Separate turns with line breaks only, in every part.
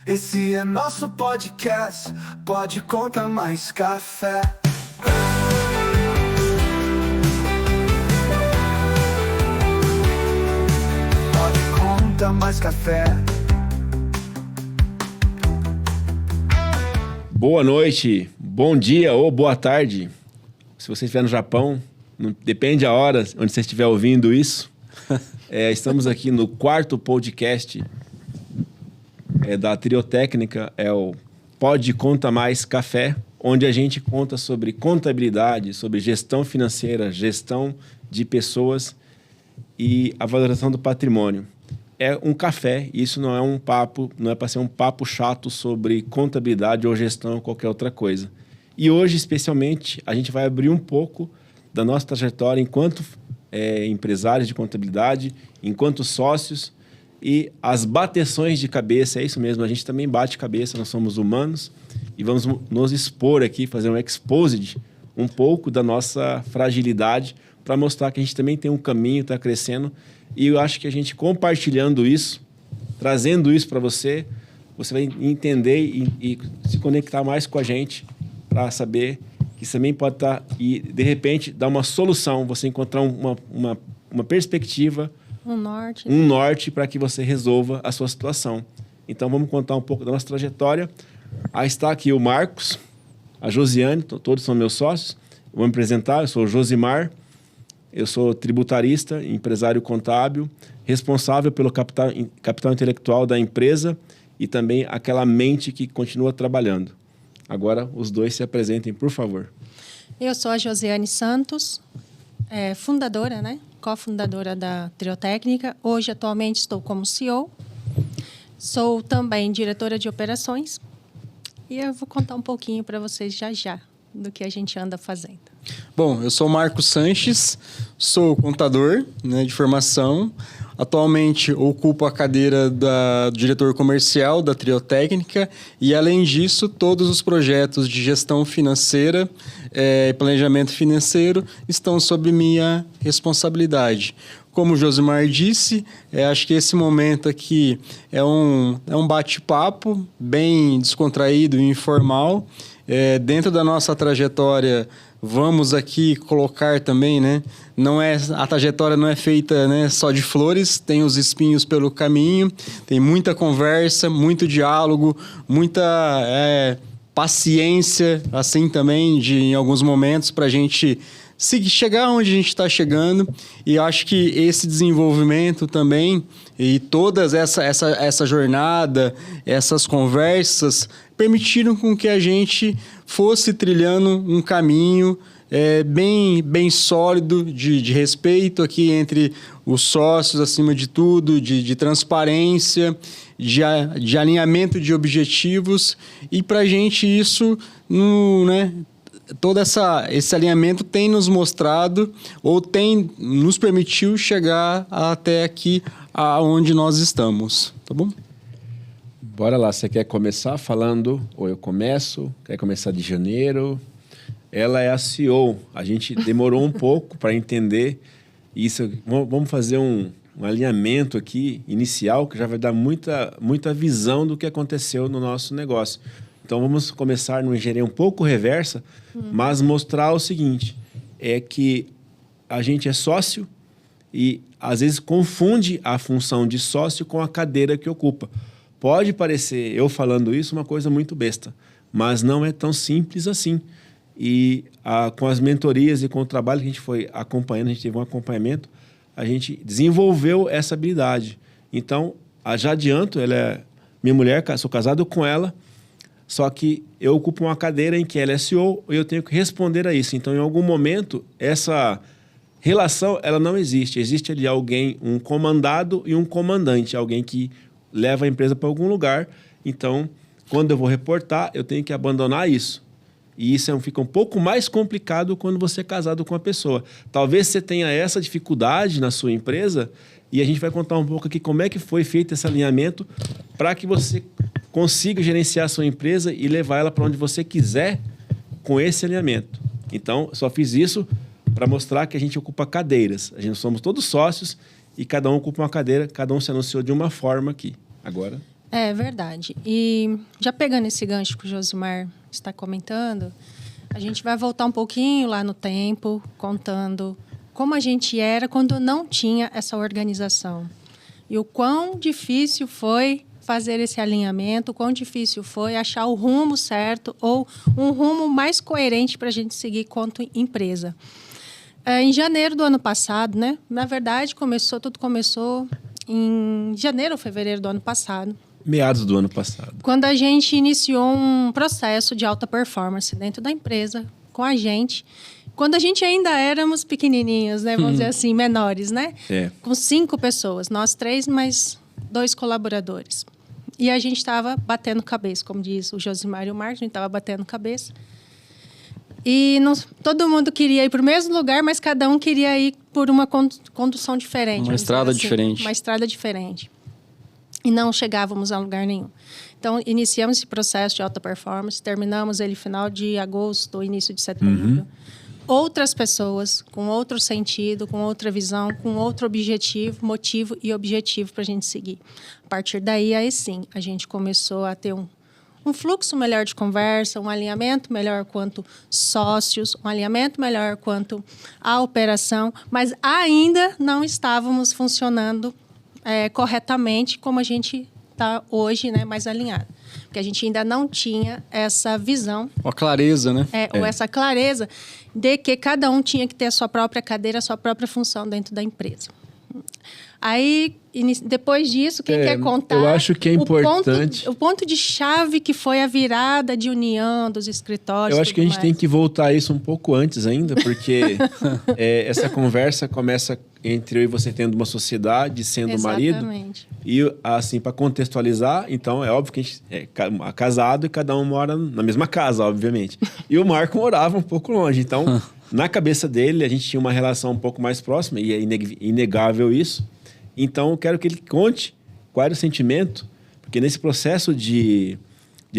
Esse é nosso podcast, pode contar mais café. Pode contar mais café.
Boa noite, bom dia ou boa tarde. Se você estiver no Japão, não, depende a hora onde você estiver ouvindo isso. Estamos aqui no quarto podcast da Triotécnica, é o Pode Conta Mais Café, onde a gente conta sobre contabilidade, sobre gestão financeira, gestão de pessoas e a valorização do patrimônio. É um café, isso não é um papo, não é para ser um papo chato sobre contabilidade ou gestão ou qualquer outra coisa. E hoje, especialmente, a gente vai abrir um pouco da nossa trajetória enquanto empresários de contabilidade, enquanto sócios e as bateções de cabeça, é isso mesmo, a gente também bate cabeça, nós somos humanos e vamos nos expor aqui, fazer um exposed um pouco da nossa fragilidade para mostrar que a gente também tem um caminho, está crescendo e eu acho que a gente compartilhando isso, trazendo isso para você, você vai entender e se conectar mais com a gente para saber que isso também pode estar e de repente dar uma solução, você encontrar uma perspectiva, um norte para que você resolva a sua situação. Então, vamos contar um pouco da nossa trajetória. Aí está aqui o Marcos, a Josiane, todos são meus sócios. Vou me apresentar, eu sou o Josimar, eu sou tributarista, empresário contábil, responsável pelo capital intelectual da empresa e também aquela mente que continua trabalhando. Agora, os dois se apresentem, por favor.
Eu sou a Josiane Santos, fundadora, cofundadora da Triotécnica. Hoje, atualmente, estou como CEO. Sou também diretora de operações. E eu vou contar um pouquinho para vocês já do que a gente anda fazendo.
Bom, eu sou o Marcos Sanches, sou contador de formação. Atualmente ocupo a cadeira do diretor comercial da Triotécnica e, além disso, todos os projetos de gestão financeira e planejamento financeiro estão sob minha responsabilidade. Como o Josimar disse, acho que esse momento aqui é um bate-papo bem descontraído e informal. Dentro da nossa trajetória, vamos aqui colocar também, a trajetória não é feita só de flores, tem os espinhos pelo caminho, tem muita conversa, muito diálogo, muita paciência, assim também, em alguns momentos, para a gente chegar onde a gente está chegando. E eu acho que esse desenvolvimento também e toda essa jornada, essas conversas, permitiram com que a gente fosse trilhando um caminho bem sólido de respeito aqui entre os sócios, acima de tudo, de transparência, de alinhamento de objetivos. E para a gente isso, todo esse alinhamento tem nos mostrado ou tem nos permitiu chegar até aqui aonde nós estamos, tá bom?
Bora lá, você quer começar falando, ou eu começo? Quer começar de janeiro? Ela é a CEO, a gente demorou um pouco para entender isso. Vamos fazer um alinhamento aqui, inicial, que já vai dar muita visão do que aconteceu no nosso negócio. Então, vamos começar numa engenharia um pouco reversa, mas mostrar o seguinte, é que a gente é sócio e, às vezes, confunde a função de sócio com a cadeira que ocupa. Pode parecer, eu falando isso, uma coisa muito besta, mas não é tão simples assim. E com as mentorias e com o trabalho que a gente foi acompanhando, a gente teve um acompanhamento, a gente desenvolveu essa habilidade. Então, já adianto, ela é minha mulher, sou casado com ela, só que eu ocupo uma cadeira em que ela é CEO e eu tenho que responder a isso. Então, em algum momento, essa relação ela não existe. Existe ali alguém, um comandado e um comandante, alguém que leva a empresa para algum lugar. Então, quando eu vou reportar, eu tenho que abandonar isso. E isso fica um pouco mais complicado quando você é casado com uma pessoa. Talvez você tenha essa dificuldade na sua empresa e a gente vai contar um pouco aqui como é que foi feito esse alinhamento para que você consiga gerenciar a sua empresa e levar ela para onde você quiser com esse alinhamento. Então, só fiz isso para mostrar que a gente ocupa cadeiras. Somos todos sócios e cada um ocupa uma cadeira, cada um se anunciou de uma forma aqui. Agora...
É verdade. E já pegando esse gancho que o Josimar está comentando, a gente vai voltar um pouquinho lá no tempo, contando como a gente era quando não tinha essa organização. E o quão difícil foi fazer esse alinhamento, o quão difícil foi achar o rumo certo ou um rumo mais coerente para a gente seguir quanto empresa. Em janeiro do ano passado, né? Na verdade, tudo começou em janeiro ou fevereiro do ano passado.
Meados do ano passado.
Quando a gente iniciou um processo de alta performance dentro da empresa, com a gente. Quando a gente ainda éramos pequenininhos, né? Vamos dizer assim, menores, né? Com 5 pessoas. Nós 3, mais 2 colaboradores. E a gente estava batendo cabeça, como diz o Josimar e o Marcos, a gente estava batendo cabeça. E todo mundo queria ir para o mesmo lugar, mas cada um queria ir por uma condução diferente.
Uma estrada
assim,
diferente.
Uma estrada diferente. E não chegávamos a lugar nenhum. Então, iniciamos esse processo de alta performance, terminamos ele final de agosto, início de setembro. Outras pessoas com outro sentido, com outra visão, com outro objetivo, motivo e objetivo para a gente seguir. A partir daí, aí sim, a gente começou a ter um fluxo melhor de conversa, um alinhamento melhor quanto sócios, um alinhamento melhor quanto a operação, mas ainda não estávamos funcionando corretamente como a gente está hoje, né, mais alinhado. Porque a gente ainda não tinha essa visão.
A clareza, né?
Ou essa clareza de que cada um tinha que ter a sua própria cadeira, a sua própria função dentro da empresa. Aí, depois disso, quem quer contar...
Eu acho que é importante...
O ponto de chave que foi a virada de união dos escritórios...
Eu acho que a gente tem que voltar a isso um pouco antes ainda, porque essa conversa começa entre eu e você tendo uma sociedade, sendo marido. E, assim, para contextualizar, então, é óbvio que a gente é casado e cada um mora na mesma casa, obviamente. E o Marco morava um pouco longe, então... Na cabeça dele, a gente tinha uma relação um pouco mais próxima, e é inegável isso. Então, eu quero que ele conte qual era o sentimento, porque nesse processo de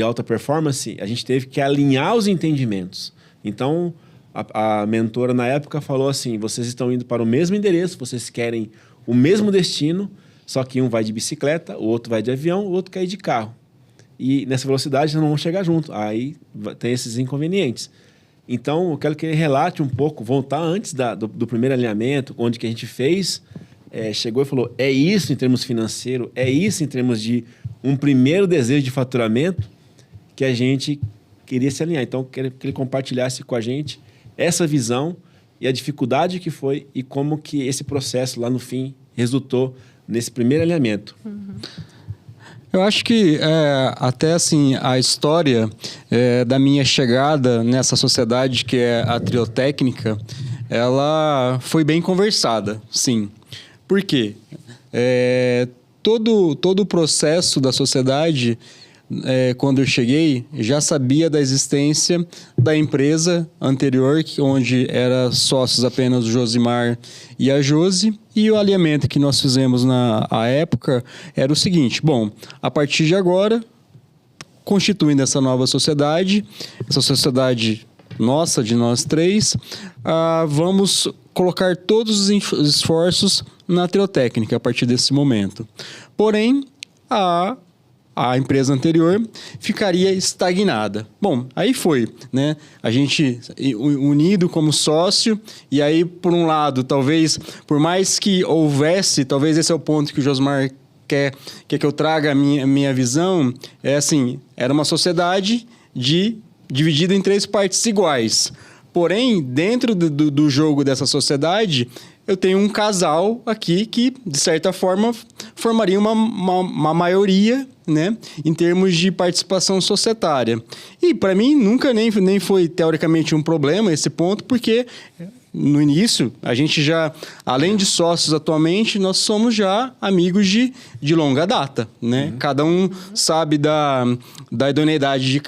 alta performance, a gente teve que alinhar os entendimentos. Então, a mentora, na época, falou assim, vocês estão indo para o mesmo endereço, vocês querem o mesmo destino, só que um vai de bicicleta, o outro vai de avião, o outro quer ir de carro. E nessa velocidade, não vão chegar junto. Aí tem esses inconvenientes. Então, eu quero que ele relate um pouco, voltar antes do primeiro alinhamento, onde que a gente fez, chegou e falou, é isso em termos financeiros, é isso em termos de um primeiro desejo de faturamento que a gente queria se alinhar. Então, eu quero que ele compartilhasse com a gente essa visão e a dificuldade que foi e como que esse processo lá no fim resultou nesse primeiro alinhamento.
Eu acho que até assim a história da minha chegada nessa sociedade que é a Triotécnica, ela foi bem conversada, sim. Por quê? Todo o processo da sociedade, quando eu cheguei, já sabia da existência da empresa anterior, onde eram sócios apenas o Josimar e a Josi, e o alinhamento que nós fizemos na época era o seguinte, bom, a partir de agora, constituindo essa nova sociedade, essa sociedade nossa, de nós 3, vamos colocar todos os esforços na Triotécnica a partir desse momento. Porém, a empresa anterior ficaria estagnada. Bom, aí foi, né? A gente unido como sócio, e aí, por um lado, talvez, por mais que houvesse, talvez esse é o ponto que o Josimar quer que eu traga a minha visão, assim, era uma sociedade dividida em 3 partes iguais. Porém, dentro do jogo dessa sociedade, eu tenho um casal aqui que, de certa forma, formaria uma maioria, né, em termos de participação societária. E, para mim, nunca nem foi, teoricamente, um problema esse ponto, porque, no início, a gente já, além de sócios atualmente, nós somos já amigos de longa data, né? Cada um sabe da idoneidade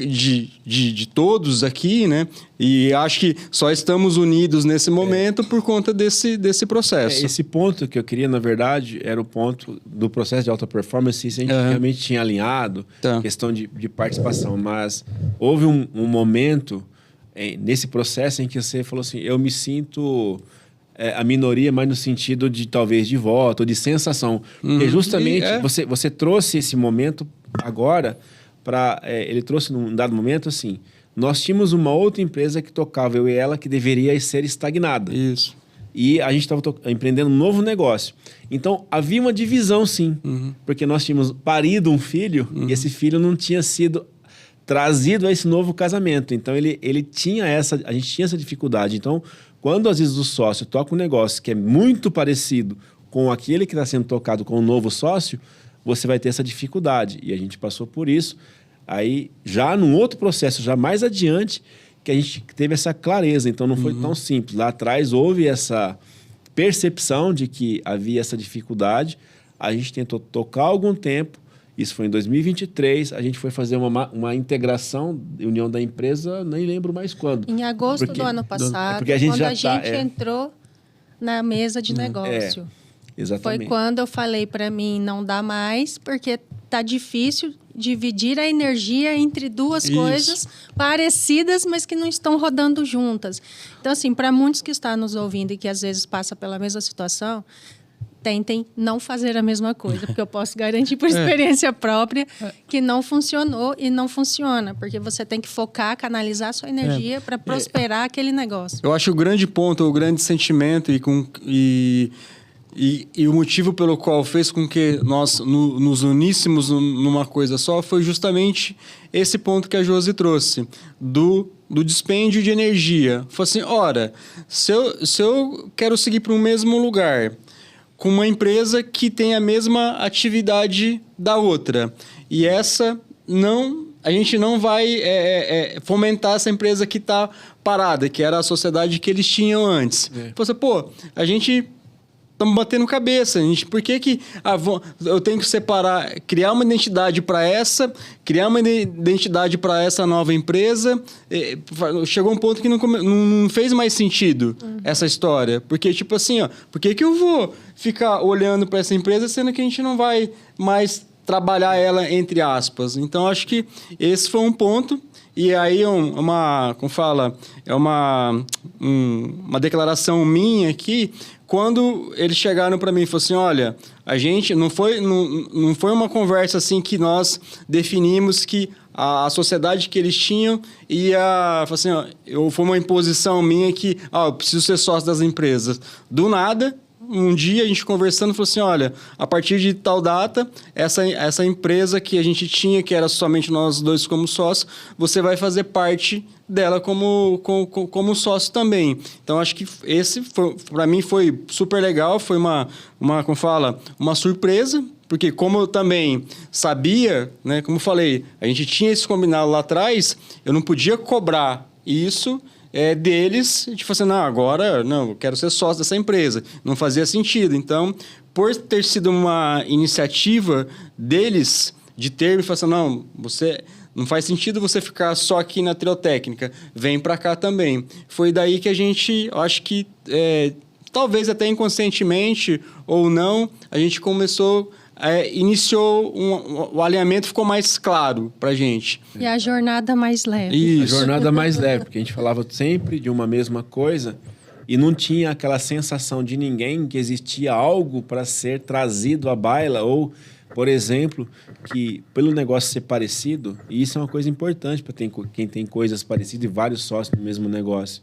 de todos aqui, né? E acho que só estamos unidos nesse momento por conta desse processo.
Esse ponto que eu queria, na verdade, era o ponto do processo de alta performance, se a gente realmente tinha alinhado, questão de participação. Mas houve um momento nesse processo em que você falou assim, eu me sinto a minoria, mas no sentido de talvez de voto, de sensação. Porque justamente você trouxe esse momento Agora, ele trouxe num dado momento assim, nós tínhamos uma outra empresa que tocava, eu e ela, que deveria ser estagnada.
Isso.
E a gente estava empreendendo um novo negócio. Então, havia uma divisão, sim. Porque nós tínhamos parido um filho e esse filho não tinha sido trazido a esse novo casamento. Então, ele tinha a gente tinha essa dificuldade. Então, quando às vezes o sócio toca um negócio que é muito parecido com aquele que está sendo tocado com o novo sócio, você vai ter essa dificuldade. E a gente passou por isso. Aí, já num outro processo, já mais adiante, que a gente teve essa clareza. Então, não foi tão simples. Lá atrás, houve essa percepção de que havia essa dificuldade. A gente tentou tocar algum tempo. Isso foi em 2023. A gente foi fazer uma integração, união da empresa, nem lembro mais quando.
Em agosto do ano passado,
porque a gente
quando
já
a gente entrou na mesa de negócio.
Exatamente.
Foi quando eu falei para mim, não dá mais, porque tá difícil dividir a energia entre duas coisas parecidas, mas que não estão rodando juntas. Então, assim, para muitos que estão nos ouvindo e que às vezes passa pela mesma situação, tentem não fazer a mesma coisa, porque eu posso garantir por experiência própria que não funcionou e não funciona, porque você tem que focar, canalizar a sua energia para prosperar aquele negócio.
Eu acho o grande ponto, o grande sentimento e o motivo pelo qual fez com que nós nos uníssemos numa coisa só foi justamente esse ponto que a Josi trouxe, do dispêndio de energia. Foi assim, ora, se eu quero seguir para um mesmo lugar com uma empresa que tem a mesma atividade da outra, e essa a gente não vai fomentar essa empresa que está parada, que era a sociedade que eles tinham antes. Você, a gente... Estamos batendo cabeça. Por que eu tenho que separar, criar uma identidade para essa, criar uma identidade para essa nova empresa? Chegou um ponto que não fez mais sentido essa história. Porque, tipo assim, por que eu vou ficar olhando para essa empresa sendo que a gente não vai mais trabalhar ela, entre aspas? Então, acho que esse foi um ponto. E aí, como fala, é uma declaração minha aqui. Quando eles chegaram para mim e falaram assim, olha, a gente não foi uma conversa assim que nós definimos que a sociedade que eles tinham ia... Assim, foi uma imposição minha que eu preciso ser sócio das empresas. Do nada, um dia a gente conversando, falou assim, olha, a partir de tal data, essa empresa que a gente tinha, que era somente nós dois como sócios, você vai fazer parte dela como sócio também. Então, acho que esse, para mim, foi super legal, foi uma surpresa, porque como eu também sabia, né, como eu falei, a gente tinha esse combinado lá atrás, eu não podia cobrar isso deles, tipo assim, agora eu quero ser sócio dessa empresa. Não fazia sentido. Então, por ter sido uma iniciativa deles, de ter me falado assim, você... Não faz sentido você ficar só aqui na Triotécnica. Vem para cá também. Foi daí que a gente, acho que, talvez até inconscientemente ou não, a gente começou... iniciou o alinhamento, ficou mais claro para a gente.
E a jornada mais leve.
Isso. A jornada mais leve, porque a gente falava sempre de uma mesma coisa e não tinha aquela sensação de ninguém que existia algo para ser trazido à baila ou... Por exemplo, que pelo negócio ser parecido, e isso é uma coisa importante para quem tem coisas parecidas e vários sócios no mesmo negócio.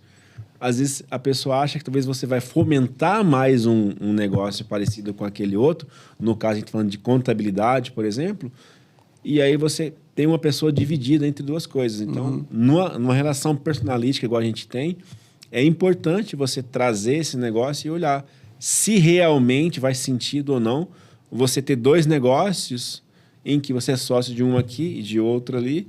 Às vezes a pessoa acha que talvez você vai fomentar mais um negócio parecido com aquele outro, no caso a gente falando de contabilidade, por exemplo, e aí você tem uma pessoa dividida entre duas coisas. Então, numa relação personalística igual a gente tem, é importante você trazer esse negócio e olhar se realmente faz sentido ou não você ter dois negócios em que você é sócio de um aqui e de outro ali.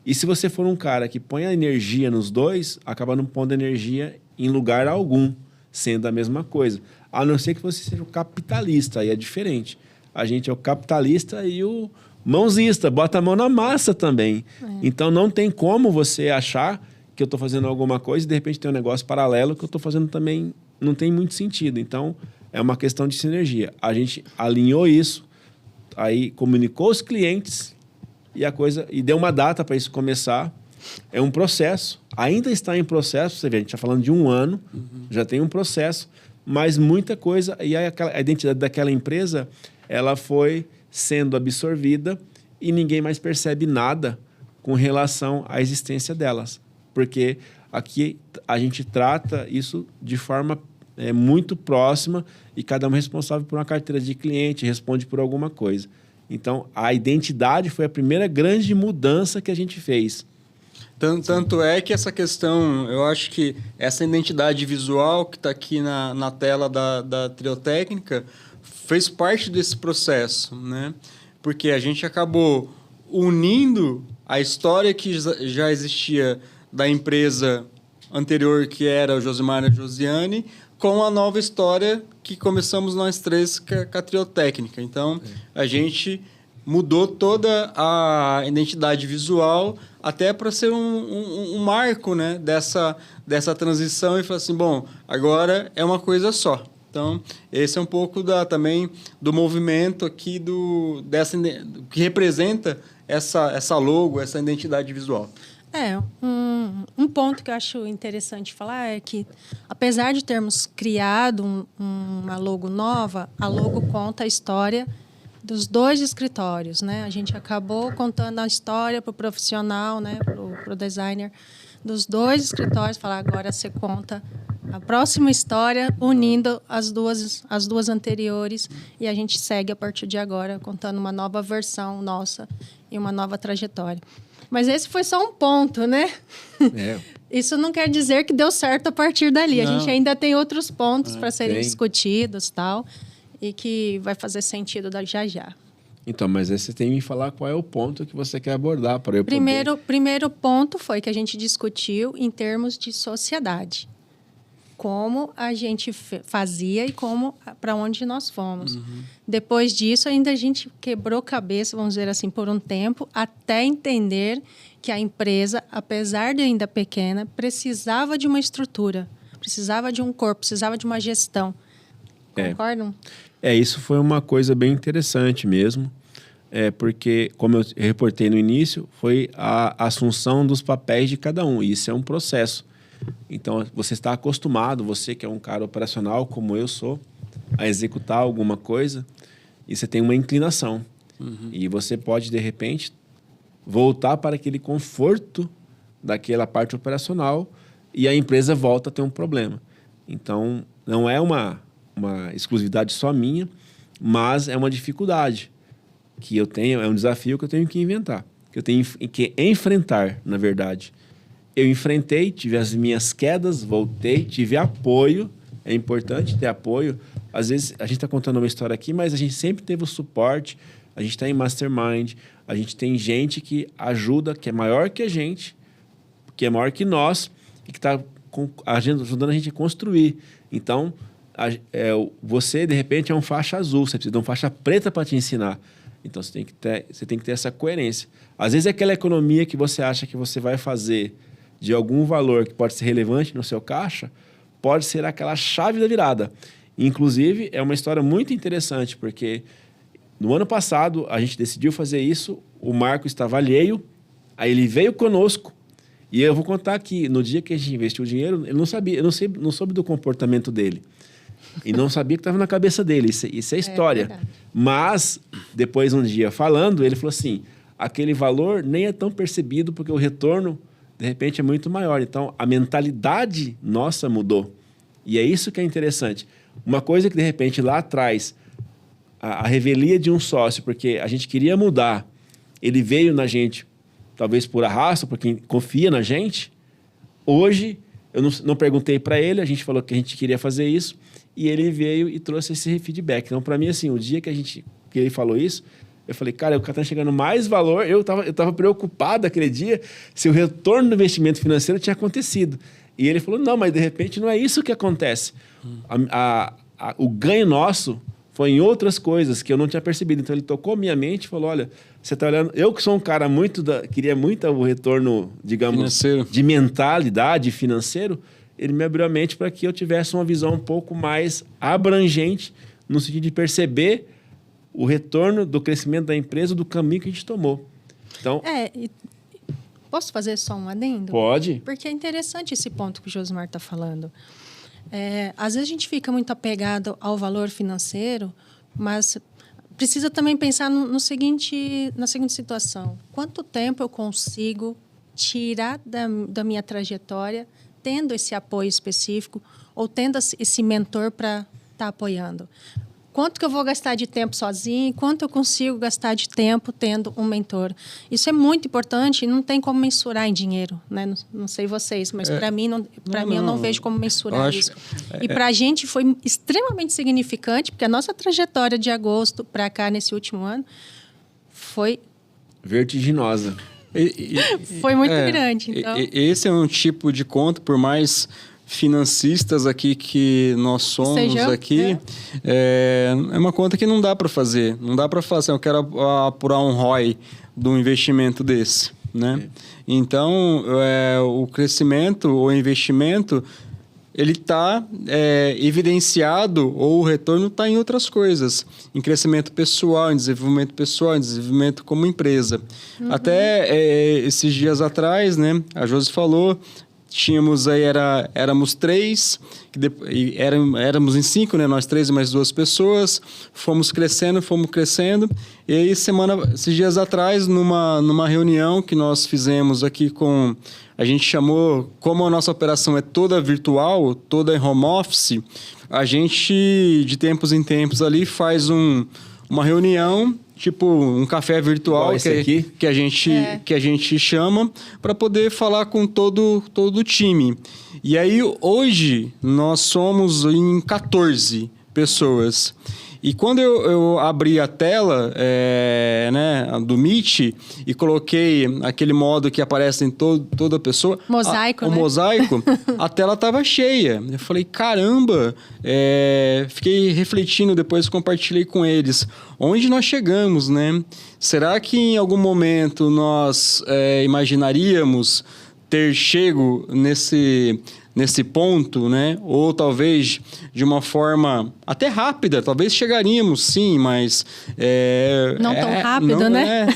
E se você for um cara que põe a energia nos dois, acaba não pondo energia em lugar algum, sendo a mesma coisa. A não ser que você seja o capitalista, aí é diferente. A gente é o capitalista e o mãozista, bota a mão na massa também. Então não tem como você achar que eu estou fazendo alguma coisa e de repente tem um negócio paralelo que eu estou fazendo também, não tem muito sentido. Então... É uma questão de sinergia. A gente alinhou isso, aí comunicou os clientes e deu uma data para isso começar. É um processo, ainda está em processo. Você vê, a gente está falando de 1 ano, já tem um processo, mas muita coisa. E aí a identidade daquela empresa ela foi sendo absorvida e ninguém mais percebe nada com relação à existência delas. Porque aqui a gente trata isso de forma muito próxima e cada um é responsável por uma carteira de cliente, responde por alguma coisa. Então, a identidade foi a primeira grande mudança que a gente fez.
Tanto é que essa questão, eu acho que essa identidade visual que está aqui na tela da Triotécnica fez parte desse processo, né? Porque a gente acabou unindo a história que já existia da empresa anterior, que era o Josimar e a Josiane, com a nova história que começamos nós três com a Triotécnica. Então, a gente mudou toda a identidade visual até para ser um marco, né, dessa transição e falar assim, bom, agora é uma coisa só. Então, esse é um pouco também do movimento aqui que representa essa logo, essa identidade visual.
Um ponto que eu acho interessante falar é que, apesar de termos criado uma logo nova, a logo conta a história dos 2 escritórios, né? A gente acabou contando a história para o profissional, né? Para o designer dos 2 escritórios. Falar agora você conta a próxima história unindo as duas anteriores e a gente segue a partir de agora contando uma nova versão nossa e uma nova trajetória. Mas esse foi só um ponto, né? Isso não quer dizer que deu certo a partir dali. Não. A gente ainda tem outros pontos para serem discutidos, tal, e que vai fazer sentido já.
Então, mas aí você tem que me falar qual é o ponto que você quer abordar para eu
Primeiro ponto foi que a gente discutiu em termos de sociedade. Como a gente fazia e para onde nós fomos. Depois disso, ainda a gente quebrou cabeça, vamos dizer assim, por um tempo, até entender que a empresa, apesar de ainda pequena, precisava de uma estrutura, precisava de um corpo, precisava de uma gestão. Concordam?
Isso foi uma coisa bem interessante mesmo, porque, como eu reportei no início, foi a assunção dos papéis de cada um. E isso é um processo. Então, você está acostumado, você que é um cara operacional, como eu sou, a executar alguma coisa, e você tem uma inclinação. E você pode, de repente, voltar para aquele conforto daquela parte operacional e a empresa volta a ter um problema. Então, não é uma exclusividade só minha, mas é uma dificuldade que eu tenho, é um desafio que eu tenho que inventar, que eu tenho que enfrentar, na verdade. Eu enfrentei, tive as minhas quedas, voltei, tive apoio. É importante ter apoio. Às vezes, a gente está contando uma história aqui, mas a gente sempre teve o suporte. A gente está em mastermind. A gente tem gente que ajuda, que é maior que a gente, que é maior que nós, e que está ajudando a gente a construir. Então, você, de repente, é um faixa azul. Você precisa de uma faixa preta para te ensinar. Então, você tem que ter essa coerência. Às vezes, é aquela economia que você acha que você vai fazer de algum valor que pode ser relevante no seu caixa, pode ser aquela chave da virada. Inclusive, é uma história muito interessante, porque no ano passado a gente decidiu fazer isso, o Marco estava alheio, aí ele veio conosco, e eu vou contar que no dia que a gente investiu o dinheiro, ele não sabia, não soube do comportamento dele. E não sabia que estava na cabeça dele, isso é história. Mas, depois um dia falando, ele falou assim, aquele valor nem é tão percebido, porque o retorno de repente é muito maior. Então, a mentalidade nossa mudou. E é isso que é interessante. Uma coisa que, de repente, lá atrás, a revelia de um sócio, porque a gente queria mudar, ele veio na gente, talvez por arrasto, por quem confia na gente. Hoje, eu não perguntei para ele, a gente falou que a gente queria fazer isso, e ele veio e trouxe esse feedback. Então, para mim, assim, o dia que ele falou isso, eu falei, cara, o cara está chegando mais valor. Eu tava preocupado aquele dia se o retorno do investimento financeiro tinha acontecido. E ele falou, não, mas de repente não é isso que acontece. O ganho nosso foi em outras coisas que eu não tinha percebido. Então, ele tocou minha mente e falou, olha, você está olhando... Eu que sou um cara queria muito o retorno, digamos, financeiro, de mentalidade financeiro, ele me abriu a mente para que eu tivesse uma visão um pouco mais abrangente no sentido de perceber o retorno do crescimento da empresa, do caminho que a gente tomou. Então,
posso fazer só um adendo?
Pode.
Porque é interessante esse ponto que o Josimar está falando. Às vezes a gente fica muito apegado ao valor financeiro, mas precisa também pensar na seguinte situação. Quanto tempo eu consigo tirar da minha trajetória tendo esse apoio específico ou tendo esse mentor para estar apoiando? Quanto que eu vou gastar de tempo sozinho? Quanto eu consigo gastar de tempo tendo um mentor? Isso é muito importante e não tem como mensurar em dinheiro, né? Não sei vocês, mas para mim, eu não vejo como mensurar isso. E para a gente foi extremamente significante, porque a nossa trajetória de agosto para cá, nesse último ano, foi...
vertiginosa.
Foi muito grande. Então...
Esse é um tipo de conta, por mais financistas aqui que nós somos aqui, é uma conta que não dá para fazer. Não dá para fazer, eu quero apurar um ROI de um investimento desse, né? Então, o crescimento, o investimento, ele está evidenciado, ou o retorno está em outras coisas. Em crescimento pessoal, em desenvolvimento como empresa. Até esses dias atrás, né, a Josi falou... Tínhamos aí, éramos 3, éramos em 5, né? Nós 3 e mais 2 pessoas. Fomos crescendo. E aí, esses dias atrás, numa reunião que nós fizemos aqui a gente chamou, como a nossa operação é toda virtual, toda em home office, a gente, de tempos em tempos ali, faz uma reunião, tipo um café virtual que a gente chama para poder falar com todo o time. E aí hoje nós somos em 14 pessoas. E quando eu abri a tela né, do Meet e coloquei aquele modo que aparece em toda pessoa...
Mosaico,
o
né?
mosaico, a tela estava cheia. Eu falei, caramba! Fiquei refletindo, depois compartilhei com eles. Onde nós chegamos, né? Será que em algum momento nós imaginaríamos ter chego nesse ponto, né? Ou talvez de uma forma até rápida, talvez chegaríamos sim, mas...
não tão rápido, né?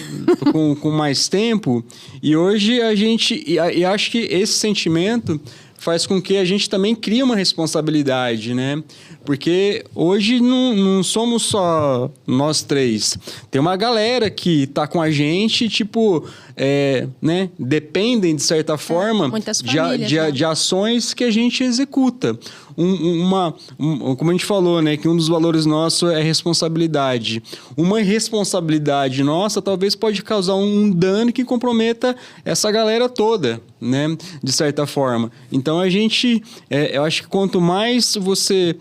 Com mais tempo. E hoje a gente... E acho que esse sentimento faz com que a gente também crie uma responsabilidade, né? Porque hoje não somos só nós 3. Tem uma galera que está com a gente, tipo, né? Dependem, de certa forma,
muitas famílias,
de ações que a gente executa. Como a gente falou, né? Que um dos valores nossos é responsabilidade. Uma irresponsabilidade nossa talvez pode causar um dano que comprometa essa galera toda, né? De certa forma. Então, a gente... eu acho que quanto mais você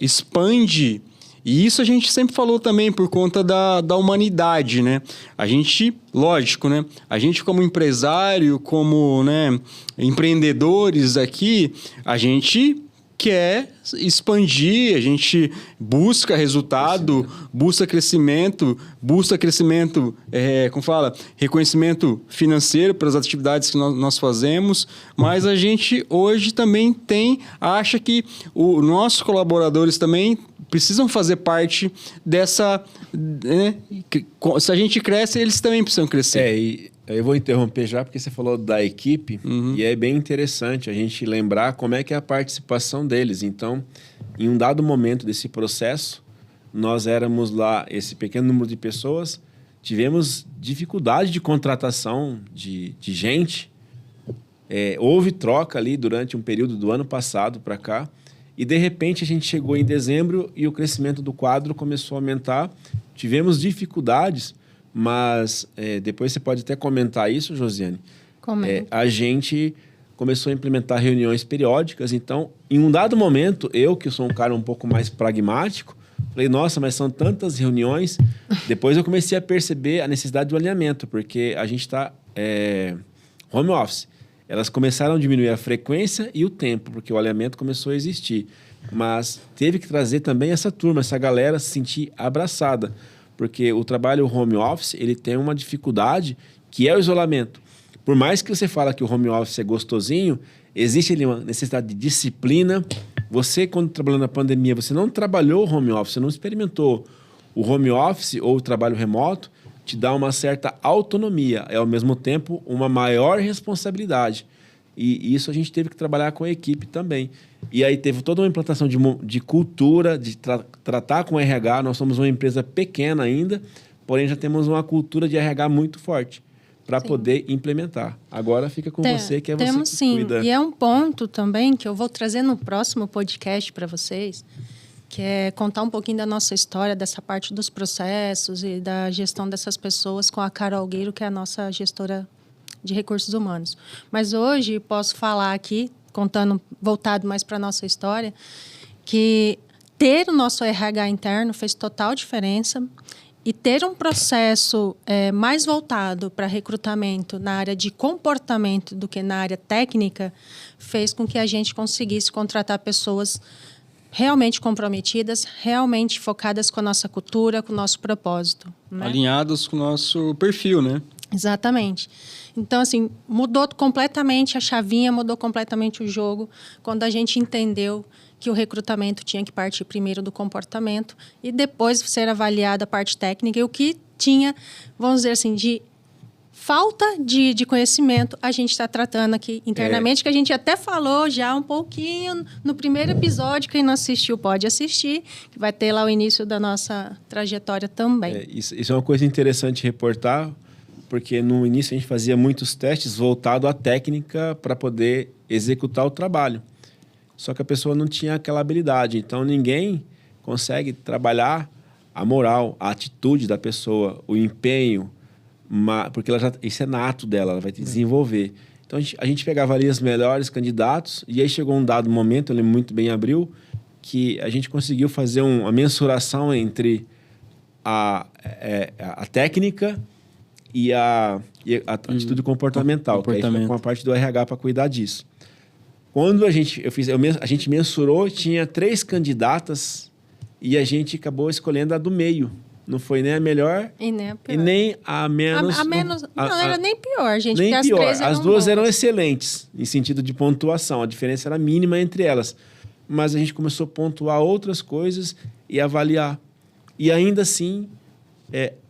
expande... E isso a gente sempre falou também por conta da humanidade, né? A gente, lógico, né? A gente como empresário, como, né, empreendedores aqui, a gente quer expandir, a gente busca resultado, busca crescimento, como fala, reconhecimento financeiro pelas atividades que nós fazemos, mas a gente hoje também acha que os nossos colaboradores também precisam fazer parte dessa... Né? Se a gente cresce, eles também precisam crescer.
E eu vou interromper já, porque você falou da equipe, e é bem interessante a gente lembrar como é que é a participação deles. Então, em um dado momento desse processo, nós éramos lá, esse pequeno número de pessoas, tivemos dificuldade de contratação de gente. Houve troca ali durante um período do ano passado para cá, e de repente a gente chegou em dezembro e o crescimento do quadro começou a aumentar. Tivemos dificuldades, mas depois você pode até comentar isso, Josiane. A gente começou a implementar reuniões periódicas. Então, em um dado momento, eu, que sou um cara um pouco mais pragmático, falei, nossa, mas são tantas reuniões. Depois eu comecei a perceber a necessidade do alinhamento, porque a gente está home office. Elas começaram a diminuir a frequência e o tempo, porque o alinhamento começou a existir. Mas teve que trazer também essa turma, essa galera se sentir abraçada. Porque o trabalho home office, ele tem uma dificuldade que é o isolamento. Por mais que você fale que o home office é gostosinho, existe ali uma necessidade de disciplina. Você, quando trabalhou na pandemia, você não trabalhou o home office, você não experimentou o home office ou o trabalho remoto, te dá uma certa autonomia, é ao mesmo tempo uma maior responsabilidade. E isso a gente teve que trabalhar com a equipe também. E aí teve toda uma implantação de cultura, de tratar com RH. Nós somos uma empresa pequena ainda, porém já temos uma cultura de RH muito forte para poder implementar. Agora fica com você, que é você
temos,
que
sim.
cuida.
E é um ponto também que eu vou trazer no próximo podcast para vocês, que é contar um pouquinho da nossa história, dessa parte dos processos e da gestão dessas pessoas com a Carol Gueiro, que é a nossa gestora de recursos humanos. Mas hoje posso falar aqui, voltado mais para a nossa história, que ter o nosso RH interno fez total diferença e ter um processo mais voltado para recrutamento na área de comportamento do que na área técnica fez com que a gente conseguisse contratar pessoas realmente comprometidas, realmente focadas com a nossa cultura, com o nosso propósito. Né?
Alinhados com o nosso perfil, né?
Exatamente. Então, assim, mudou completamente a chavinha, mudou completamente o jogo, quando a gente entendeu que o recrutamento tinha que partir primeiro do comportamento e depois ser avaliada a parte técnica. E o que tinha, vamos dizer assim, de falta de conhecimento, a gente está tratando aqui internamente, que a gente até falou já um pouquinho no primeiro episódio. Quem não assistiu pode assistir, que vai ter lá o início da nossa trajetória também.
Isso é uma coisa interessante reportar, porque no início a gente fazia muitos testes voltados à técnica para poder executar o trabalho. Só que a pessoa não tinha aquela habilidade. Então, ninguém consegue trabalhar a moral, a atitude da pessoa, o empenho, porque isso é nato dela, ela vai te desenvolver. Então, a gente pegava ali os melhores candidatos e aí chegou um dado momento, eu lembro muito bem em abril, que a gente conseguiu fazer uma mensuração entre a técnica e a atitude comportamental, que aí fica com a parte do RH para cuidar disso. Quando a gente mensurou, tinha 3 candidatas e a gente acabou escolhendo a do meio. Não foi nem a melhor
e nem a pior.
E nem a menos...
Não, era nem pior, gente.
Nem
porque
pior.
As
duas
boas.
eram excelentes em sentido de pontuação. A diferença era mínima entre elas. Mas a gente começou a pontuar outras coisas e avaliar. E ainda assim...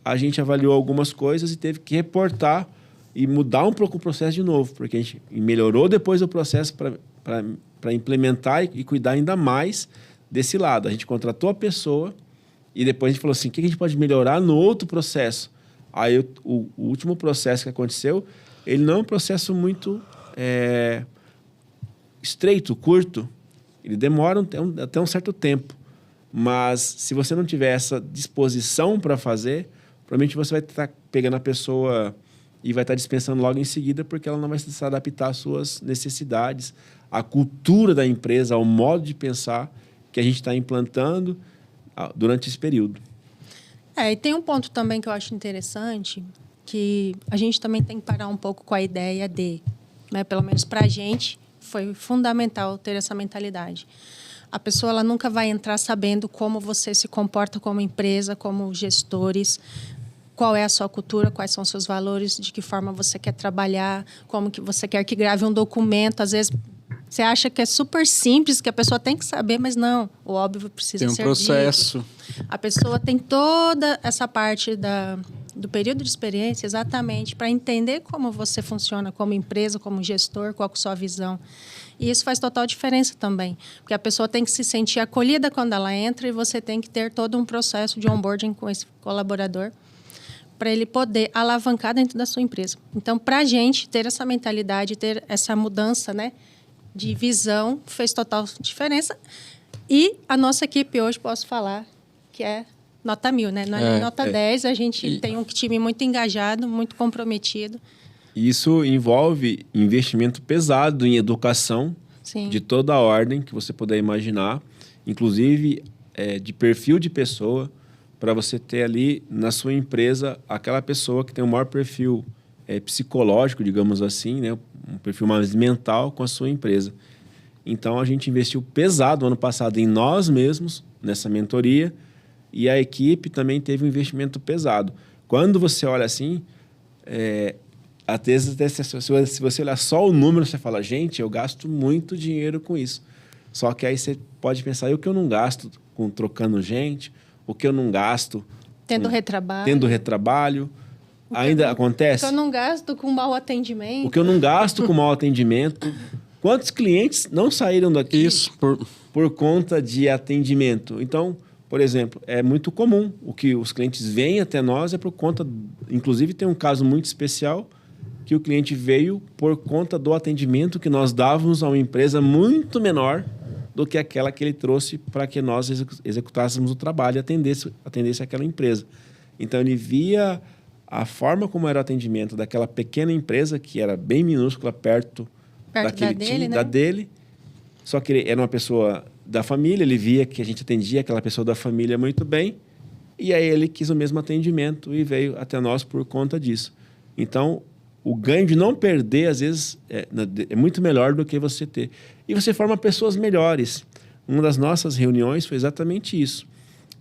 a gente avaliou algumas coisas e teve que reportar e mudar um pouco o processo de novo, porque a gente melhorou depois o processo para implementar e cuidar ainda mais desse lado. A gente contratou a pessoa e depois a gente falou assim, o que a gente pode melhorar no outro processo? Aí o último processo que aconteceu, ele não é um processo muito estreito, curto. Ele demora até um certo tempo. Mas se você não tiver essa disposição para fazer, provavelmente você vai estar pegando a pessoa e vai estar dispensando logo em seguida, porque ela não vai se adaptar às suas necessidades, à cultura da empresa, ao modo de pensar que a gente está implantando durante esse período.
E tem um ponto também que eu acho interessante, que a gente também tem que parar um pouco com a ideia de, né, pelo menos para a gente, foi fundamental ter essa mentalidade. A pessoa ela nunca vai entrar sabendo como você se comporta como empresa, como gestores, qual é a sua cultura, quais são os seus valores, de que forma você quer trabalhar, como que você quer que grave um documento. Às vezes você acha que é super simples, que a pessoa tem que saber, mas não. O óbvio precisa ser
dito. Tem um processo.
A pessoa tem toda essa parte do período de experiência exatamente para entender como você funciona como empresa, como gestor, qual é a sua visão. E isso faz total diferença também, porque a pessoa tem que se sentir acolhida quando ela entra e você tem que ter todo um processo de onboarding com esse colaborador para ele poder alavancar dentro da sua empresa. Então, para a gente ter essa mentalidade, ter essa mudança, né, de visão, fez total diferença. E a nossa equipe hoje, posso falar, que é nota 1000, né? Não é nem nota 10, a gente tem um time muito engajado, muito comprometido.
Isso envolve investimento pesado em educação,
Sim.
de toda a ordem que você puder imaginar, inclusive de perfil de pessoa, para você ter ali na sua empresa aquela pessoa que tem o maior perfil psicológico, digamos assim, né? Um perfil mais mental com a sua empresa. Então, a gente investiu pesado ano passado em nós mesmos, nessa mentoria, e a equipe também teve um investimento pesado. Quando você olha assim... às vezes, se você olhar só o número, você fala, gente, eu gasto muito dinheiro com isso. Só que aí você pode pensar, e o que eu não gasto trocando gente? O que eu não gasto...
Tendo retrabalho.
Ainda acontece?
O que eu não gasto com mau atendimento.
O que eu não gasto com mau atendimento. Quantos clientes não saíram daqui
Isso,
por conta de atendimento? Então, por exemplo, é muito comum. O que os clientes vêm até nós é por conta... Inclusive, tem um caso muito especial que o cliente veio por conta do atendimento que nós dávamos a uma empresa muito menor do que aquela que ele trouxe para que nós executássemos o trabalho e atendesse aquela empresa. Então, ele via a forma como era o atendimento daquela pequena empresa, que era bem minúscula, perto daquele time, da dele. Só que ele era uma pessoa da família, ele via que a gente atendia aquela pessoa da família muito bem, e aí ele quis o mesmo atendimento e veio até nós por conta disso. Então, o ganho de não perder, às vezes, é muito melhor do que você ter. E você forma pessoas melhores. Uma das nossas reuniões foi exatamente isso.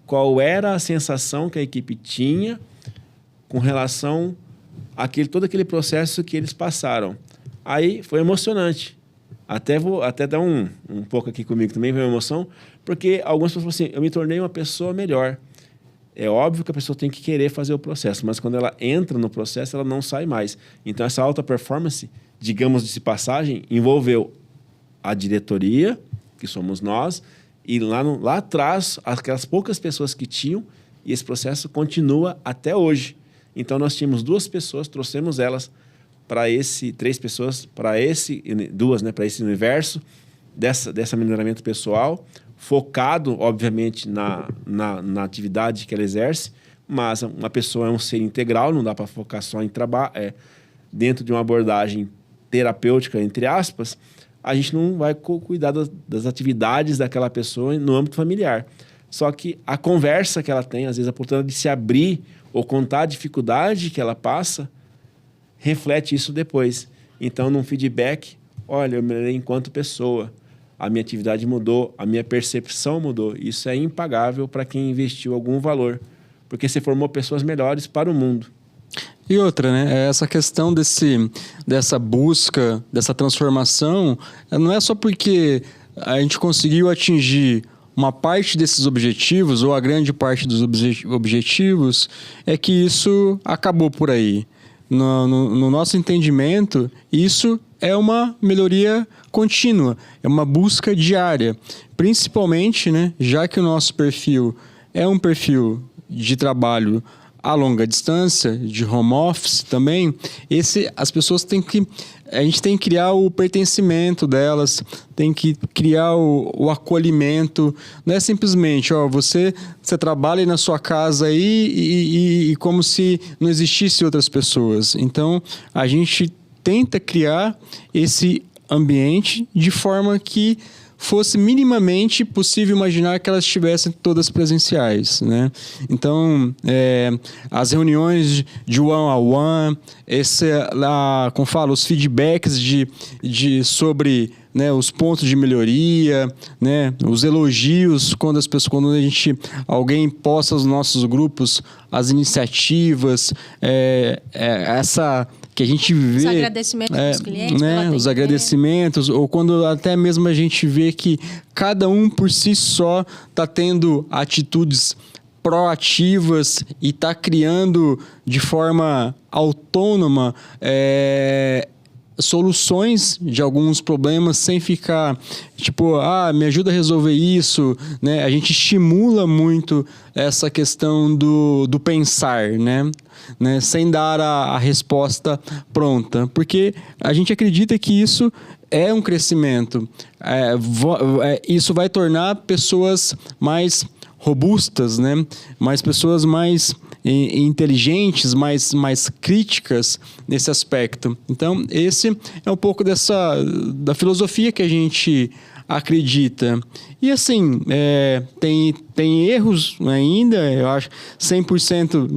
Qual era a sensação que a equipe tinha com relação todo aquele processo que eles passaram. Aí foi emocionante. Vou dar um pouco aqui comigo também, foi uma emoção, porque algumas pessoas falam assim, eu me tornei uma pessoa melhor. É óbvio que a pessoa tem que querer fazer o processo, mas quando ela entra no processo, ela não sai mais. Então, essa alta performance, digamos de passagem, envolveu a diretoria, que somos nós, e lá atrás, aquelas poucas pessoas que tinham, e esse processo continua até hoje. Então, nós tínhamos 2 pessoas, trouxemos elas para 3 pessoas, para esse 2, né, para esse universo dessa melhoramento pessoal, focado, obviamente, na atividade que ela exerce, mas uma pessoa é um ser integral, não dá para focar só em trabalho, dentro de uma abordagem terapêutica, entre aspas, a gente não vai cuidar das atividades daquela pessoa no âmbito familiar. Só que a conversa que ela tem, às vezes a oportunidade de se abrir ou contar a dificuldade que ela passa, reflete isso depois. Então, num feedback, olha, eu melhorei enquanto pessoa, a minha atividade mudou, a minha percepção mudou. Isso é impagável para quem investiu algum valor, porque você formou pessoas melhores para o mundo.
E outra, né? Essa questão dessa busca, dessa transformação, não é só porque a gente conseguiu atingir uma parte desses objetivos, ou a grande parte dos objetivos, é que isso acabou por aí. No nosso entendimento, isso é uma melhoria contínua, é uma busca diária. Principalmente, né, já que o nosso perfil é um perfil de trabalho a longa distância, de home office também, as pessoas têm que... A gente tem que criar o pertencimento delas, tem que criar o acolhimento. Não é simplesmente, você trabalha aí na sua casa aí e como se não existisse outras pessoas. Então, a gente tenta criar esse ambiente de forma que fosse minimamente possível imaginar que elas estivessem todas presenciais, né? Então, as reuniões de one-on-one, como falo, os feedbacks sobre, né, os pontos de melhoria, né, os elogios quando alguém posta nos nossos grupos as iniciativas, essa que a gente vê...
Os agradecimentos dos clientes,
né, os agradecimentos, ou quando até mesmo a gente vê que cada um por si só está tendo atitudes proativas e está criando de forma autônoma soluções de alguns problemas sem ficar tipo, me ajuda a resolver isso, né? A gente estimula muito essa questão do pensar, né? Sem dar a resposta pronta, porque a gente acredita que isso é um crescimento, isso vai tornar pessoas mais robustas, né? Pessoas mais inteligentes, mais críticas nesse aspecto. Então, esse é um pouco da filosofia que a gente acredita. E assim, tem erros ainda, eu acho 100%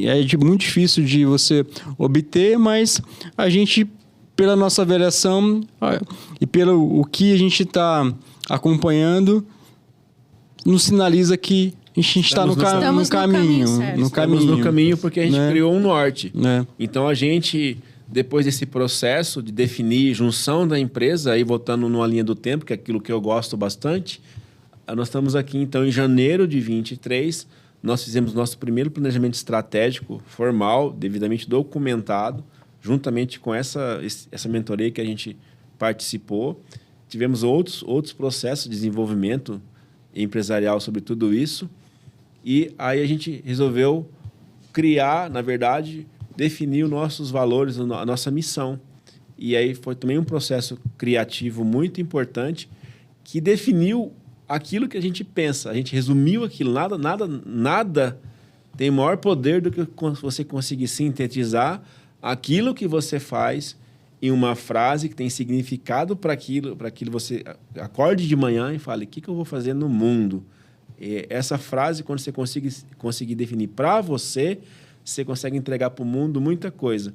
é muito difícil de você obter, mas a gente, pela nossa avaliação e pelo o que a gente está acompanhando, nos sinaliza que a gente está no caminho.
Estamos no caminho porque a gente criou um norte. Então, a gente, depois desse processo de definir junção da empresa, aí voltando numa linha do tempo, que é aquilo que eu gosto bastante, nós estamos aqui, então, em janeiro de 23, nós fizemos nosso primeiro planejamento estratégico formal, devidamente documentado, juntamente com essa mentoria que a gente participou. Tivemos outros processos de desenvolvimento empresarial sobre tudo isso. E aí a gente resolveu criar, na verdade, definir os nossos valores, a nossa missão. E aí foi também um processo criativo muito importante que definiu aquilo que a gente pensa. A gente resumiu aquilo. Nada tem maior poder do que você conseguir sintetizar aquilo que você faz em uma frase que tem significado para aquilo você acorde de manhã e fale, o que eu vou fazer no mundo? E essa frase, quando você conseguir definir para você consegue entregar para o mundo muita coisa.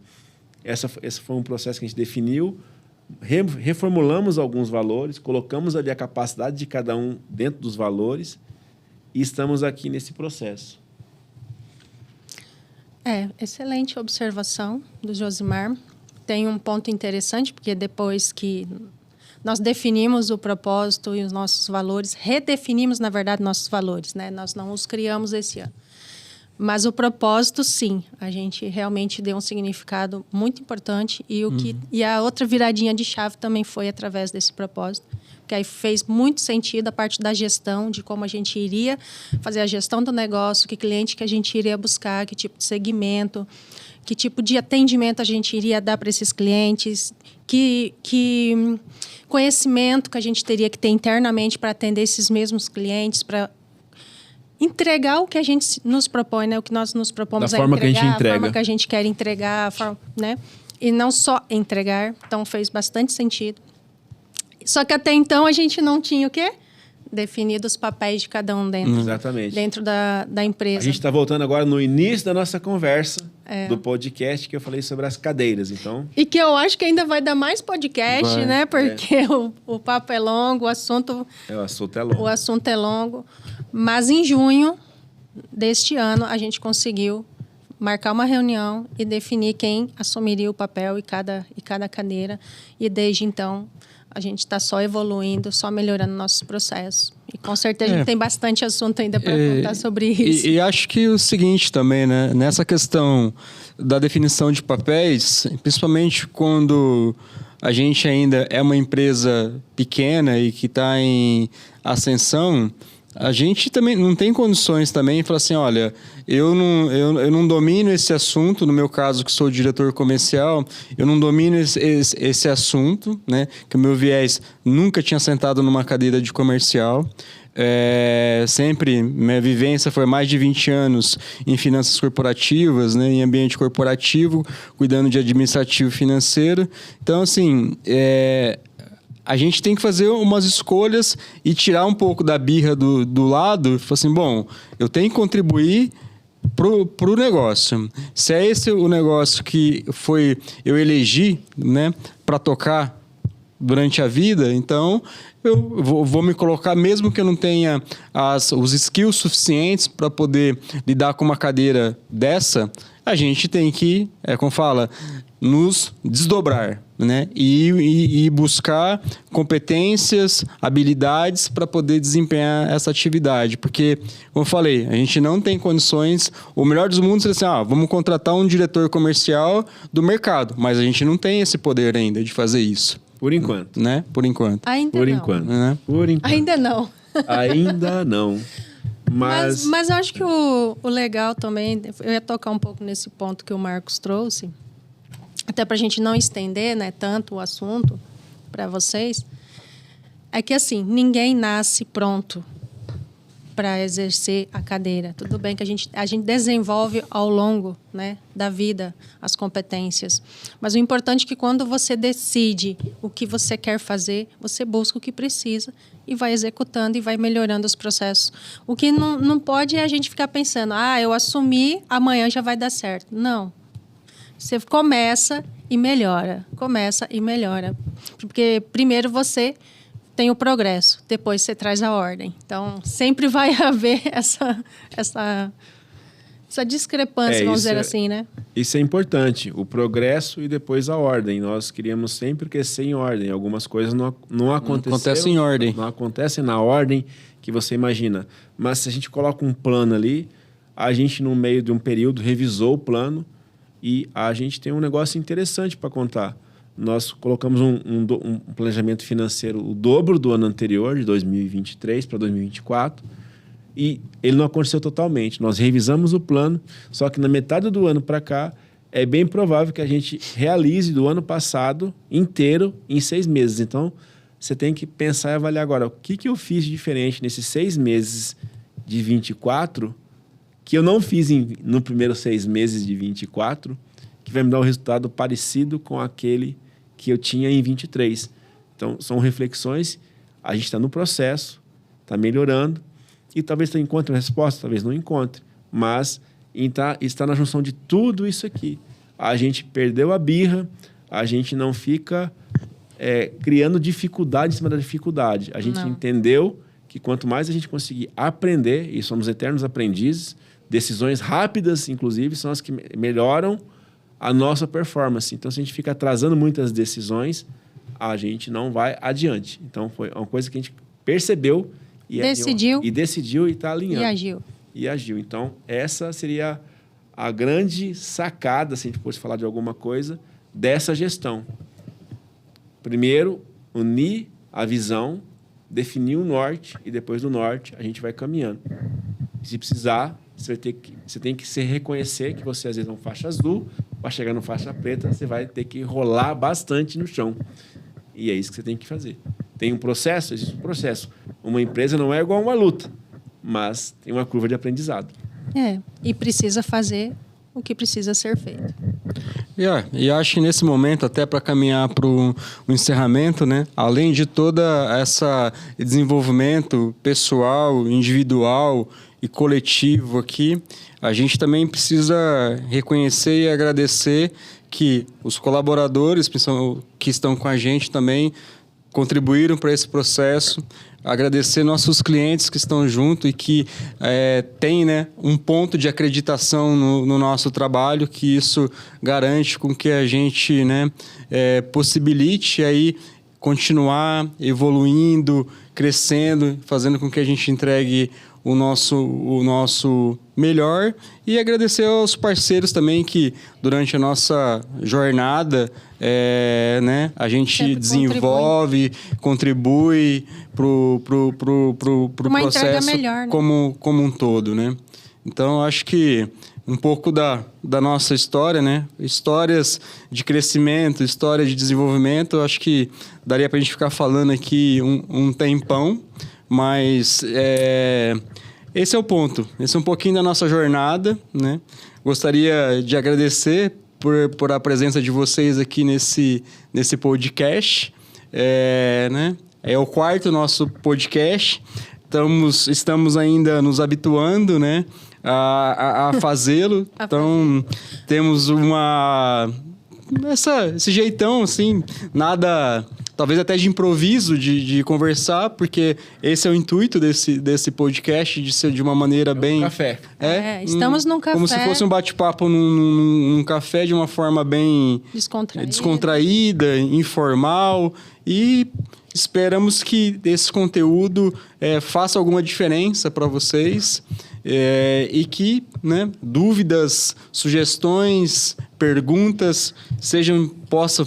Esse foi um processo que a gente definiu, reformulamos alguns valores, colocamos ali a capacidade de cada um dentro dos valores e estamos aqui nesse processo.
Excelente observação do Josimar. Tem um ponto interessante, porque depois que nós definimos o propósito e os nossos valores, redefinimos, na verdade, nossos valores, né? Nós não os criamos esse ano. Mas o propósito, sim, a gente realmente deu um significado muito importante e a outra viradinha de chave também foi através desse propósito, que aí fez muito sentido a parte da gestão, de como a gente iria fazer a gestão do negócio, que cliente que a gente iria buscar, que tipo de segmento, que tipo de atendimento a gente iria dar para esses clientes, que conhecimento que a gente teria que ter internamente para atender esses mesmos clientes, para entregar o que a gente nos propõe, né? O que nós nos propomos
da forma
entregar,
que a gente entrega.
A forma que a gente quer entregar, né? E não só entregar. Então, fez bastante sentido. Só que até então a gente não tinha o quê? Definido os papéis de cada um dentro da empresa.
A gente está voltando agora no início da nossa conversa do podcast que eu falei sobre as cadeiras, então...
E que eu acho que ainda vai dar mais podcast, né? Porque o papo é longo, o assunto é longo. Mas em junho deste ano, a gente conseguiu marcar uma reunião e definir quem assumiria o papel e cada cadeira. E desde então, a gente está só evoluindo, só melhorando nossos processos. E com certeza a gente tem bastante assunto ainda para contar sobre isso.
E acho que o seguinte também, né? Nessa questão da definição de papéis, principalmente quando a gente ainda é uma empresa pequena e que está em ascensão, a gente também não tem condições também de falar assim, olha, eu não domino esse assunto, no meu caso, que sou diretor comercial, eu não domino esse assunto, né? Que o meu viés nunca tinha sentado numa cadeira de comercial. Sempre, minha vivência foi mais de 20 anos em finanças corporativas, né? Em ambiente corporativo, cuidando de administrativo financeiro. Então, assim... a gente tem que fazer umas escolhas e tirar um pouco da birra do lado. Falar assim, bom, eu tenho que contribuir pro negócio. Se é esse o negócio que eu elegi, né, para tocar durante a vida, então eu vou me colocar, mesmo que eu não tenha os skills suficientes para poder lidar com uma cadeira dessa, a gente tem que, como fala, nos desdobrar, né? E buscar competências, habilidades para poder desempenhar essa atividade. Porque, como eu falei, a gente não tem condições... O melhor dos mundos seria assim, vamos contratar um diretor comercial do mercado, mas a gente não tem esse poder ainda de fazer isso.
Por enquanto.
Né? Por enquanto.
Ainda
Por
não.
enquanto.
Né?
Por enquanto.
Ainda não.
Ainda não. Mas
eu acho que o legal também... Eu ia tocar um pouco nesse ponto que o Marcos trouxe, até para a gente não estender, né, tanto o assunto para vocês, é que, assim, ninguém nasce pronto para exercer a cadeira. Tudo bem que a gente desenvolve ao longo, né, da vida as competências. Mas o importante é que quando você decide o que você quer fazer, você busca o que precisa e vai executando e vai melhorando os processos. O que não pode é a gente ficar pensando, eu assumi, amanhã já vai dar certo. Não. Você começa e melhora. Porque primeiro você tem o progresso, depois você traz a ordem. Então, sempre vai haver essa discrepância, vamos dizer assim, né?
Isso é importante, o progresso e depois a ordem. Nós queríamos sempre crescer em ordem. Algumas coisas não
acontecem em ordem.
Não acontecem na ordem que você imagina. Mas se a gente coloca um plano ali, A gente, no meio de um período, revisou o plano e a gente tem um negócio interessante para contar. Nós colocamos um planejamento financeiro o dobro do ano anterior, de 2023 para 2024, e ele não aconteceu totalmente. Nós revisamos o plano, só que na metade do ano para cá, é bem provável que a gente realize do ano passado inteiro em 6 meses. Então, você tem que pensar e avaliar agora, o que eu fiz de diferente nesses 6 meses de 24, que eu não fiz no primeiro 6 meses de 24, que vai me dar um resultado parecido com aquele que eu tinha em 23. Então, são reflexões, a gente está no processo, está melhorando, e talvez você encontre uma resposta, talvez não encontre, mas está na junção de tudo isso aqui. A gente perdeu a birra, a gente não fica criando dificuldade em cima da dificuldade. A gente entendeu que quanto mais a gente conseguir aprender, e somos eternos aprendizes, decisões rápidas, inclusive, são as que melhoram a nossa performance. Então, se a gente fica atrasando muitas decisões, a gente não vai adiante. Então, foi uma coisa que a gente percebeu decidiu e está alinhando. E agiu. Então, essa seria a grande sacada, se a gente fosse falar de alguma coisa, dessa gestão. Primeiro, unir a visão, definir o norte, e depois do norte a gente vai caminhando. E se precisar, você tem que se reconhecer que você, às vezes, é um faixa azul, para chegar no faixa preta, você vai ter que rolar bastante no chão. E é isso que você tem que fazer. Tem um processo? Existe um processo. Uma empresa não é igual a uma luta, mas tem uma curva de aprendizado.
E precisa fazer o que precisa ser feito.
E acho que nesse momento, até para caminhar para o encerramento, né? Além de toda essa desenvolvimento pessoal, individual e coletivo aqui, a gente também precisa reconhecer e agradecer que os colaboradores que estão com a gente também contribuíram para esse processo. Agradecer nossos clientes que estão junto e que têm, né, um ponto de acreditação no nosso trabalho, que isso garante com que a gente, né, possibilite aí continuar evoluindo, crescendo, fazendo com que a gente entregue o nosso melhor, e agradecer aos parceiros também que durante a nossa jornada né, a gente sempre desenvolve, contribui pro processo melhor, né? como um todo, né? Então, acho que um pouco da nossa história, né? Histórias de crescimento, história de desenvolvimento, acho que daria para a gente ficar falando aqui um tempão, mas esse é o ponto. Esse é um pouquinho da nossa jornada, né? Gostaria de agradecer por a presença de vocês aqui nesse podcast. Né? É o 4º nosso podcast. Estamos ainda nos habituando, né, a fazê-lo. Então, temos esse jeitão, assim, nada... Talvez até de improviso, de conversar, porque esse é o intuito desse podcast, de ser de uma maneira bem...
café.
Estamos num café.
Como se fosse um bate-papo num café de uma forma bem... descontraída, informal. E esperamos que esse conteúdo faça alguma diferença para vocês. E que, né, dúvidas, sugestões, perguntas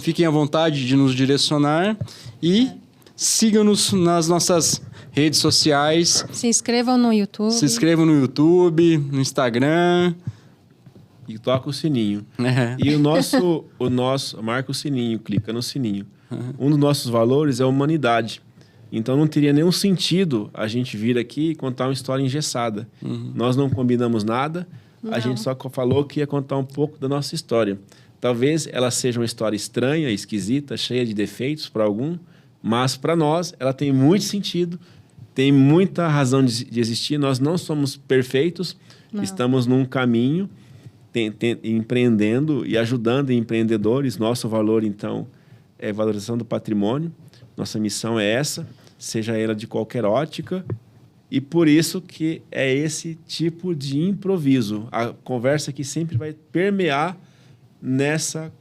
fiquem à vontade de nos direcionar, e sigam-nos nas nossas redes sociais.
Se inscrevam no YouTube.
No Instagram.
E toca o sininho. E o nosso marca o sininho, clica no sininho. Um dos nossos valores é a humanidade. Então, não teria nenhum sentido a gente vir aqui e contar uma história engessada. Nós não combinamos nada, a gente só falou que ia contar um pouco da nossa história. Talvez ela seja uma história estranha, esquisita, cheia de defeitos para algum, mas para nós ela tem muito sentido, tem muita razão de existir. Nós não somos perfeitos, estamos num caminho, empreendendo e ajudando empreendedores. Nosso valor, então, é valorização do patrimônio. Nossa missão é essa, seja ela de qualquer ótica, e por isso que é esse tipo de improviso. A conversa que sempre vai permear nessa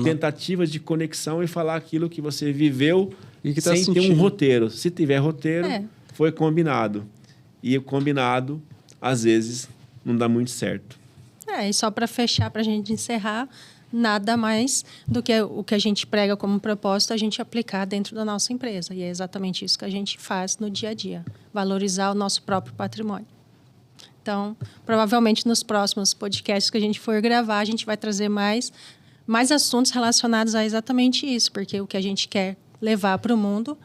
tentativa de conexão e falar aquilo que você viveu e que sem ter um roteiro. Se tiver roteiro, foi combinado. E o combinado, às vezes, não dá muito certo.
E só para fechar, para a gente encerrar, nada mais do que o que a gente prega como propósito, a gente aplicar dentro da nossa empresa. E é exatamente isso que a gente faz no dia a dia, valorizar o nosso próprio patrimônio. Então, provavelmente nos próximos podcasts que a gente for gravar, a gente vai trazer mais assuntos relacionados a exatamente isso, porque o que a gente quer levar para o mundo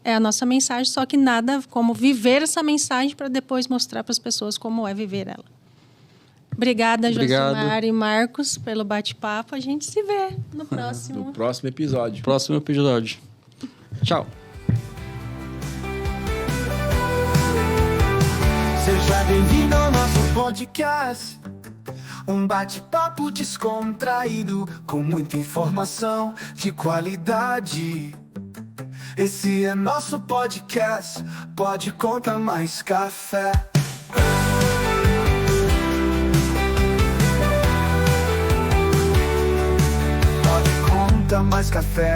é a nossa mensagem, só que nada como viver essa mensagem para depois mostrar para as pessoas como é viver ela. Obrigada, Josimar e Marcos, pelo bate-papo. A gente se vê no próximo.
No próximo episódio.
Próximo episódio. Tchau.
Seja bem-vindo ao nosso podcast. Um bate-papo descontraído, com muita informação de qualidade. Esse é nosso podcast. Pode contar mais café. Pode contar mais café.